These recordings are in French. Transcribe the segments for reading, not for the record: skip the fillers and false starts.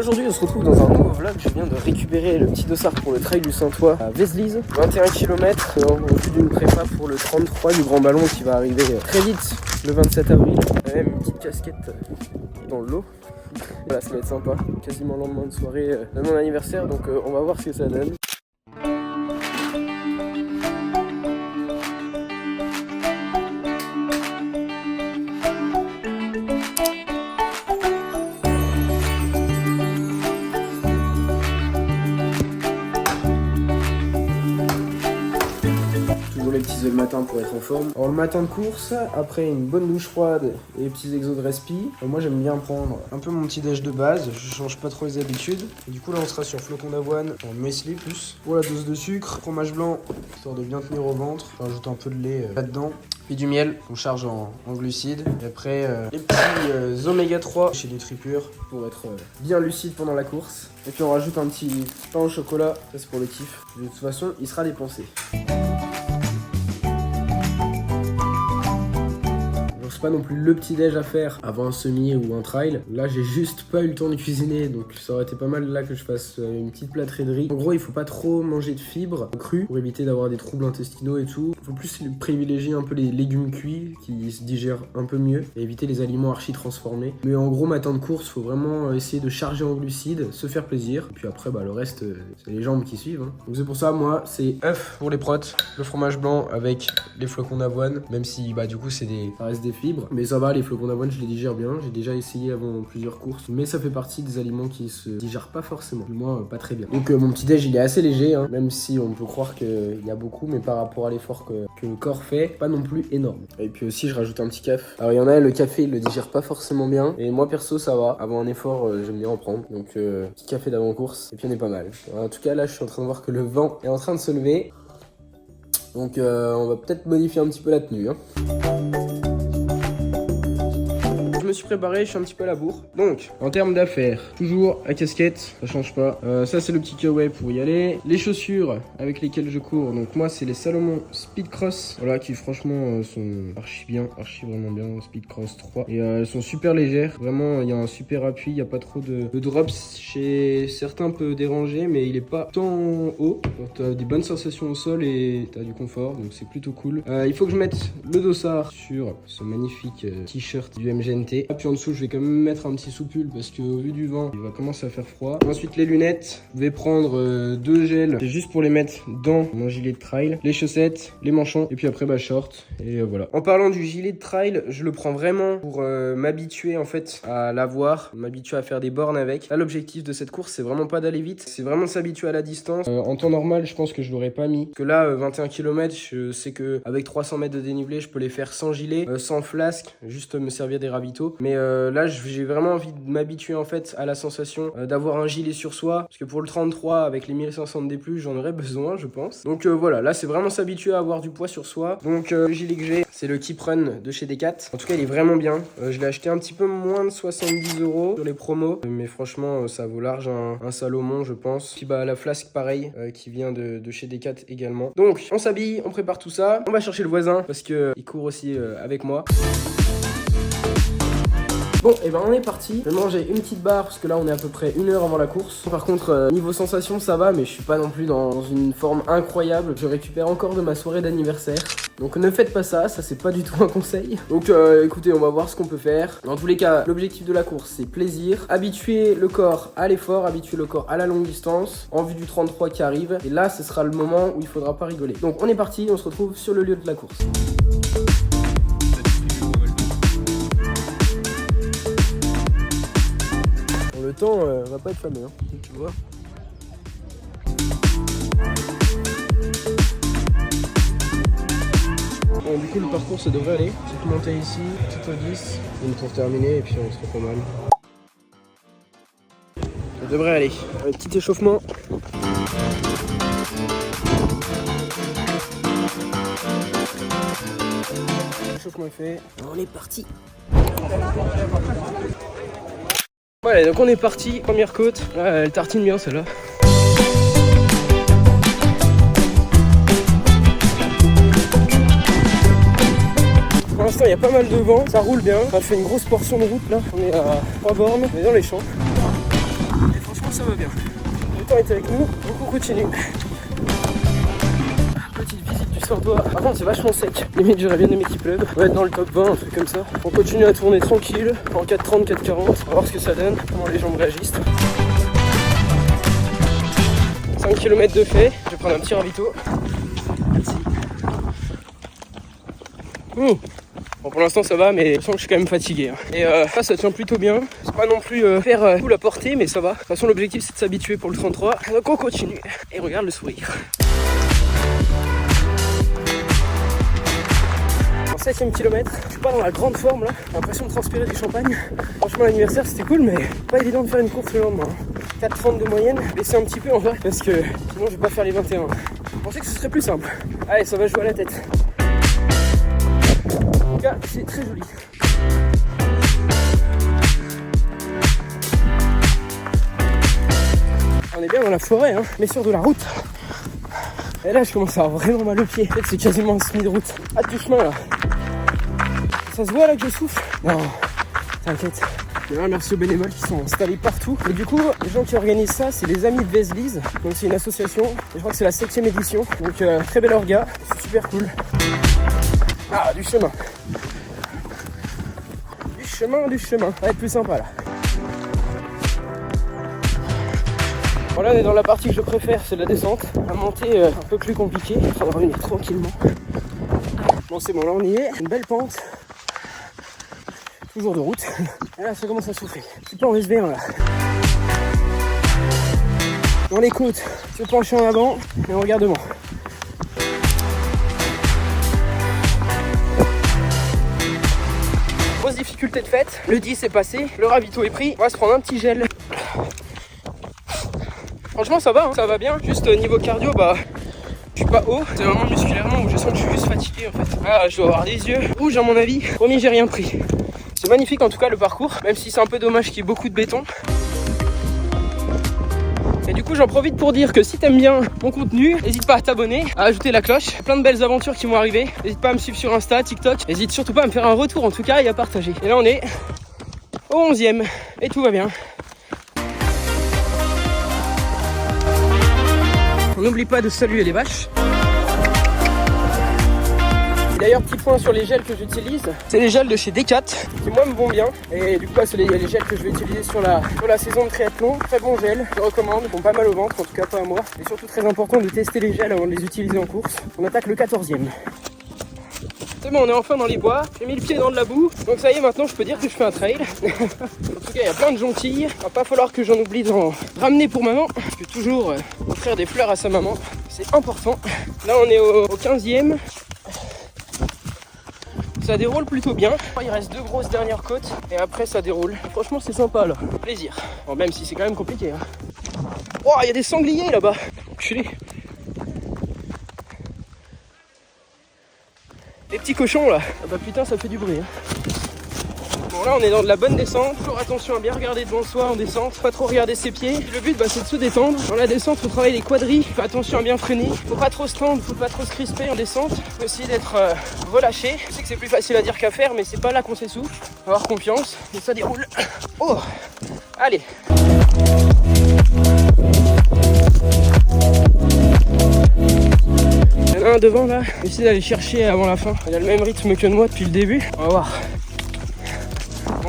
Aujourd'hui on se retrouve dans un nouveau vlog. Je viens de récupérer le petit dossard pour le trail du Saint-Ouen à Vézelise, 21 km en vue d'une prépa pour le 33 du Grand Ballon qui va arriver très vite le 27 avril. Même une petite casquette dans le lot. Voilà, ça va être sympa, quasiment le lendemain de soirée de mon anniversaire, donc on va voir ce que ça donne. Les petits œufs le matin pour être en forme. Alors le matin de course, après une bonne douche froide et les petits exos de respi, moi j'aime bien prendre un peu mon petit déj de base, je change pas trop les habitudes. Et du coup là on sera sur flocons d'avoine, en muesli plus. Pour la dose de sucre, fromage blanc, histoire de bien tenir au ventre. Je rajoute un peu de lait là-dedans. Puis du miel qu'on charge en glucides. Et après les petits oméga 3 chez Nutripure pour être bien lucide pendant la course. Et puis on rajoute un petit pain au chocolat, ça c'est pour le kiff. De toute façon il sera dépensé. Pas non plus le petit déj à faire avant un semi ou un trail. Là j'ai juste pas eu le temps de cuisiner, donc ça aurait été pas mal là que je fasse une petite plâtrée de riz. En gros il faut pas trop manger de fibres crues pour éviter d'avoir des troubles intestinaux et tout. Il faut plus privilégier un peu les légumes cuits qui se digèrent un peu mieux et éviter les aliments archi transformés. Mais en gros matin de course faut vraiment essayer de charger en glucides, se faire plaisir, et puis après le reste c'est les jambes qui suivent hein. Donc c'est pour ça moi c'est œuf pour les protes, le fromage blanc avec les flocons d'avoine, même si du coup ça reste des fibres. Mais ça va, les flocons d'avoine je les digère bien, j'ai déjà essayé avant plusieurs courses, mais ça fait partie des aliments qui se digèrent pas forcément, du moins pas très bien. Donc mon petit déj il est assez léger hein, même si on peut croire qu'il y a beaucoup, mais par rapport à l'effort que le corps fait, pas non plus énorme. Et puis aussi je rajoute un petit café. Alors il y en a, le café il le digère pas forcément bien, et moi perso ça va, avant un effort j'aime bien en prendre, donc petit café d'avant course, et puis on est pas mal. En tout cas là je suis en train de voir que le vent est en train de se lever, donc on va peut-être modifier un petit peu la tenue hein. Je me suis préparé, je suis un petit peu à la bourre. Donc, en termes d'affaires, toujours à casquette, ça change pas. Ça, c'est le petit Kawaii pour y aller. Les chaussures avec lesquelles je cours. Donc, moi, c'est les Salomon Speedcross. Voilà, qui franchement sont archi bien, archi vraiment bien. Speedcross 3. Et elles sont super légères. Vraiment, il y a un super appui. Il n'y a pas trop de drops. Chez certains, peut déranger, mais il est pas tant haut. Tu as des bonnes sensations au sol et tu as du confort. Donc, c'est plutôt cool. Il faut que je mette le dossard sur ce magnifique t-shirt du MGNT. Puis en dessous je vais quand même mettre un petit soupule parce qu'au vu du vent il va commencer à faire froid. Ensuite les lunettes, je vais prendre 2 gels, c'est juste pour les mettre dans mon gilet de trail. Les chaussettes, les manchons et puis après short et voilà. En parlant du gilet de trail, je le prends vraiment pour m'habituer en fait à l'avoir, m'habituer à faire des bornes avec. Là l'objectif de cette course c'est vraiment pas d'aller vite, c'est vraiment de s'habituer à la distance. En temps normal je pense que je l'aurais pas mis, que là 21 km je sais que avec 300 mètres de dénivelé je peux les faire sans gilet, sans flasque, juste me servir des ravitaux. Mais là j'ai vraiment envie de m'habituer en fait à la sensation d'avoir un gilet sur soi, parce que pour le 33 avec les 1500 D+, j'en aurais besoin je pense. Donc voilà, là c'est vraiment s'habituer à avoir du poids sur soi. Donc le gilet que j'ai c'est le Keep Run de chez Decat. En tout cas il est vraiment bien, je l'ai acheté un petit peu moins de 70 € sur les promos, mais franchement ça vaut large un Salomon je pense. Puis la flasque pareil qui vient de chez Decat également. Donc on s'habille, on prépare tout ça, on va chercher le voisin parce que il court aussi avec moi. Bon, et on est parti. Je vais manger une petite barre parce que là on est à peu près 1 heure avant la course. Par contre, niveau sensation ça va, mais je suis pas non plus dans une forme incroyable. Je récupère encore de ma soirée d'anniversaire. Donc ne faites pas ça, ça c'est pas du tout un conseil. Donc écoutez, on va voir ce qu'on peut faire. Dans tous les cas, l'objectif de la course c'est plaisir. Habituer le corps à l'effort, habituer le corps à la longue distance en vue du 33 qui arrive. Et là ce sera le moment où il faudra pas rigoler. Donc on est parti, on se retrouve sur le lieu de la course. Le temps va pas être fameux, hein, tu vois. Bon, du coup, le parcours ça devrait aller. Petite montée ici, petite au 10, une pour terminer et puis on sera pas mal. Ça devrait aller. Un petit échauffement. L'échauffement est fait. On est parti. Voilà, donc on est parti, première côte. Elle tartine bien celle-là. Pour l'instant il y a pas mal de vent, ça roule bien. On a fait une grosse portion de route là, on est à 3 bornes, on est dans les champs. Et franchement ça va bien. Le temps est avec nous, donc on continue. Petite visite du Sordois. Par contre c'est vachement sec. Limite j'aurais bien aimé qu'il pleuve. On va être dans le top 20, un truc comme ça. On continue à tourner tranquille en 4,30, 4,40. On va voir ce que ça donne, comment les jambes réagissent. 5 km de fait, je vais prendre un petit ravito. Merci. Bon pour l'instant ça va, mais je sens que je suis quand même fatigué. Hein. Et ça tient plutôt bien. C'est pas non plus faire tout la portée, mais ça va. De toute façon l'objectif c'est de s'habituer pour le 33. Donc on continue. Et regarde le sourire. 7ème kilomètre, je suis pas dans la grande forme là, j'ai l'impression de transpirer du champagne. Franchement l'anniversaire c'était cool mais pas évident de faire une course le lendemain. 4,30 de moyenne, baisser un petit peu en vrai parce que sinon je vais pas faire les 21. Je pensais que ce serait plus simple. Allez ça va jouer à la tête. En tout cas c'est très joli. On est bien dans la forêt hein, mais sur de la route. Et là je commence à avoir vraiment mal aux pieds. En fait c'est quasiment un semi-de-route. Ah du chemin là. Ça se voit là que je souffle? Non, t'inquiète. D'ailleurs, merci aux bénévoles qui sont installés partout. Et du coup, les gens qui organisent ça, c'est les Amis de Vézelise. Donc c'est une association. Et je crois que c'est la 7ème édition. Donc très bel orga. C'est super cool. Ah, du chemin. Du chemin. Ça va être plus sympa là. Bon là on est dans la partie que je préfère, c'est la descente. La montée un peu plus compliquée. Il faudra revenir tranquillement. Bon c'est bon, là on y est. Une belle pente. Toujours de route. Et là ça commence à souffler. Petit peu en SB1 là. Dans les côtes, se pencher en avant et en regardement. Grosse difficulté de fête. Le 10 est passé, le ravito est pris. On va se prendre un petit gel. Franchement ça va, hein, ça va bien. Juste niveau cardio, bah je suis pas haut. C'est vraiment musculairement où je sens que je suis juste fatigué en fait. Ah, je dois avoir des yeux rouges à mon avis. Promis, j'ai rien pris. C'est magnifique en tout cas le parcours, même si c'est un peu dommage qu'il y ait beaucoup de béton. Et du coup j'en profite pour dire que si t'aimes bien mon contenu, n'hésite pas à t'abonner, à ajouter la cloche. Plein de belles aventures qui vont arriver. N'hésite pas à me suivre sur Insta, TikTok. N'hésite surtout pas à me faire un retour en tout cas et à partager. Et là on est au 11e et tout va bien. On n'oublie pas de saluer les vaches. D'ailleurs, petit point sur les gels que j'utilise, c'est les gels de chez Decat qui moi me vont bien. Et du coup, c'est les gels que je vais utiliser sur la saison de triathlon. Très bon gel, je recommande, ils font pas mal au ventre, en tout cas pas à moi. Et surtout très important de tester les gels avant de les utiliser en course. On attaque le 14e. C'est bon, on est enfin dans les bois, j'ai mis le pied dans de la boue, donc ça y est, maintenant je peux dire que je fais un trail. En tout cas, il y a plein de jonquilles, il va pas falloir que j'en oublie d'en ramener pour maman. Je peux toujours offrir des fleurs à sa maman, c'est important. Là, on est au 15e. Ça déroule plutôt bien. Il reste 2 grosses dernières côtes et après ça déroule. Franchement c'est sympa là. Plaisir. Bon, même si c'est quand même compliqué. Hein. Oh, il y a des sangliers là-bas. Enculé. Les petits cochons là. Ah bah putain ça fait du bruit. Hein. Bon là on est dans de la bonne descente. Toujours attention à bien regarder devant soi en descente. Pas trop regarder ses pieds. Le but c'est de se détendre. Dans la descente faut travailler les quadris. Faut attention à bien freiner. Faut pas trop se tendre. Faut pas trop se crisper en descente. Faut aussi d'être relâché. Je sais que c'est plus facile à dire qu'à faire mais c'est pas là qu'on s'essouffle. Faut avoir confiance. Et ça déroule. Oh. Allez. Il y en a un devant là. J'essaie d'aller chercher avant la fin. Il a le même rythme que moi depuis le début. On va voir.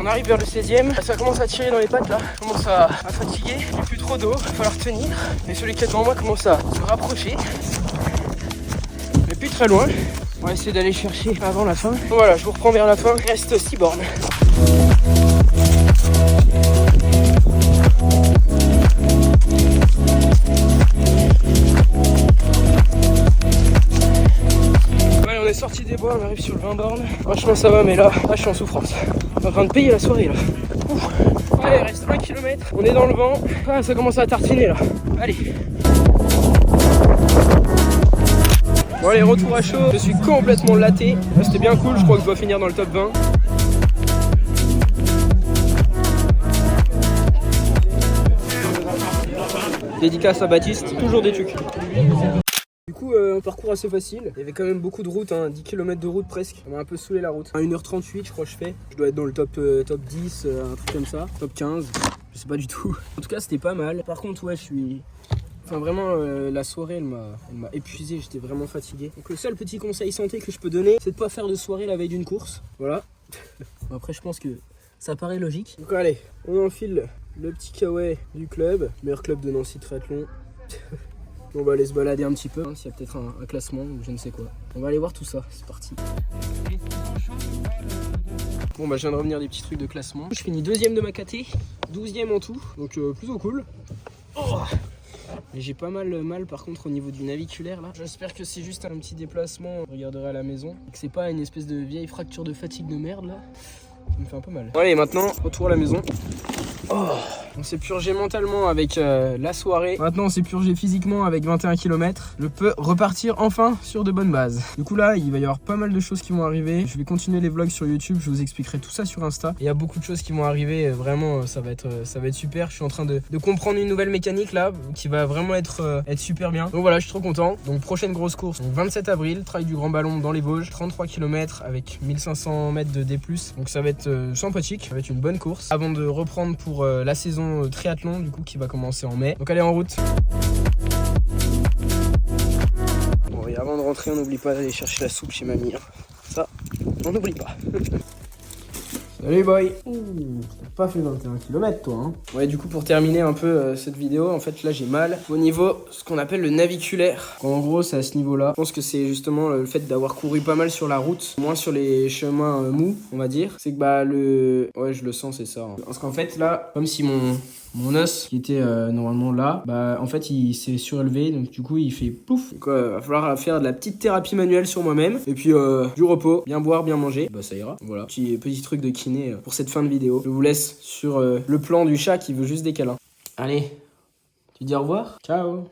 On arrive vers le 16e, ça commence à tirer dans les pattes là, je commence à fatiguer, il n'y a plus trop d'eau, il va falloir tenir. Et celui qui est devant moi commence à se rapprocher, mais plus très loin. On va essayer d'aller chercher avant la fin. Voilà, je vous reprends vers la fin, il reste 6 bornes. On est sorti des bois, on arrive sur le 20 bornes. Franchement ça va mais là je suis en souffrance. On est en train de payer la soirée là. Ouf. Allez, il reste 1 km, on est dans le vent. Ah, ça commence à tartiner là. Allez. Bon allez, retour à chaud, je suis complètement laté. C'était bien cool, je crois que je dois finir dans le top 20. Dédicace à Baptiste, toujours des trucs. Du coup, un parcours assez facile. Il y avait quand même beaucoup de route, hein, 10 km de route presque. Ça m'a un peu saoulé la route. À 1h38, je crois que je fais. Je dois être dans le top 10, un truc comme ça. Top 15. Je sais pas du tout. En tout cas, c'était pas mal. Par contre, ouais, je suis... Enfin vraiment la soirée elle m'a épuisé, j'étais vraiment fatigué. Donc le seul petit conseil santé que je peux donner, c'est de pas faire de soirée la veille d'une course. Voilà. Bon, après je pense que ça paraît logique. Donc allez, on enfile le petit kawaii du club, meilleur club de Nancy Triathlon. On va aller se balader un petit peu, hein, s'il y a peut-être un classement ou je ne sais quoi. On va aller voir tout ça, c'est parti. Bon bah je viens de revenir des petits trucs de classement. Je finis 2ème de ma KT, 12ème en tout, donc plutôt cool. Oh, mais j'ai pas mal par contre au niveau du naviculaire là. J'espère que c'est juste un petit déplacement, je regarderai à la maison. Et que c'est pas une espèce de vieille fracture de fatigue de merde là. Ça me fait un peu mal. Bon, allez maintenant, retour à la maison. Oh, on s'est purgé mentalement avec la soirée. Maintenant on s'est purgé physiquement avec 21 km. Je peux repartir enfin sur de bonnes bases. Du coup là il va y avoir pas mal de choses qui vont arriver. Je vais continuer les vlogs sur YouTube, je vous expliquerai tout ça sur Insta. Il y a beaucoup de choses qui vont arriver, vraiment ça va être super. Je suis en train de comprendre une nouvelle mécanique là qui va vraiment être super bien. Donc voilà, je suis trop content. Donc prochaine grosse course, donc 27 avril, trail du Grand Ballon dans les Vosges, 33 km avec 1500 mètres de D+. Donc ça va être sympathique, ça va être une bonne course. Avant de reprendre pour la saison triathlon du coup qui va commencer en mai. Donc allez en route. Bon et avant de rentrer on n'oublie pas d'aller chercher la soupe chez mamie. Ça on n'oublie pas. Salut boy. T'as pas fait 21 km toi hein. Ouais du coup pour terminer un peu cette vidéo, en fait là j'ai mal au niveau ce qu'on appelle le naviculaire. En gros c'est à ce niveau là. Je pense que c'est justement le fait d'avoir couru pas mal sur la route, moins sur les chemins mous on va dire. C'est que bah ouais je le sens c'est ça. Hein. Parce qu'en fait là comme si mon os qui était normalement là, bah en fait il s'est surélevé donc du coup il fait pouf. Donc va falloir faire de la petite thérapie manuelle sur moi-même et puis du repos, bien boire, bien manger, bah ça ira. Voilà, petit truc de kiné pour cette fin de vidéo. Je vous laisse sur le plan du chat qui veut juste des câlins. Allez, tu dis au revoir. Ciao.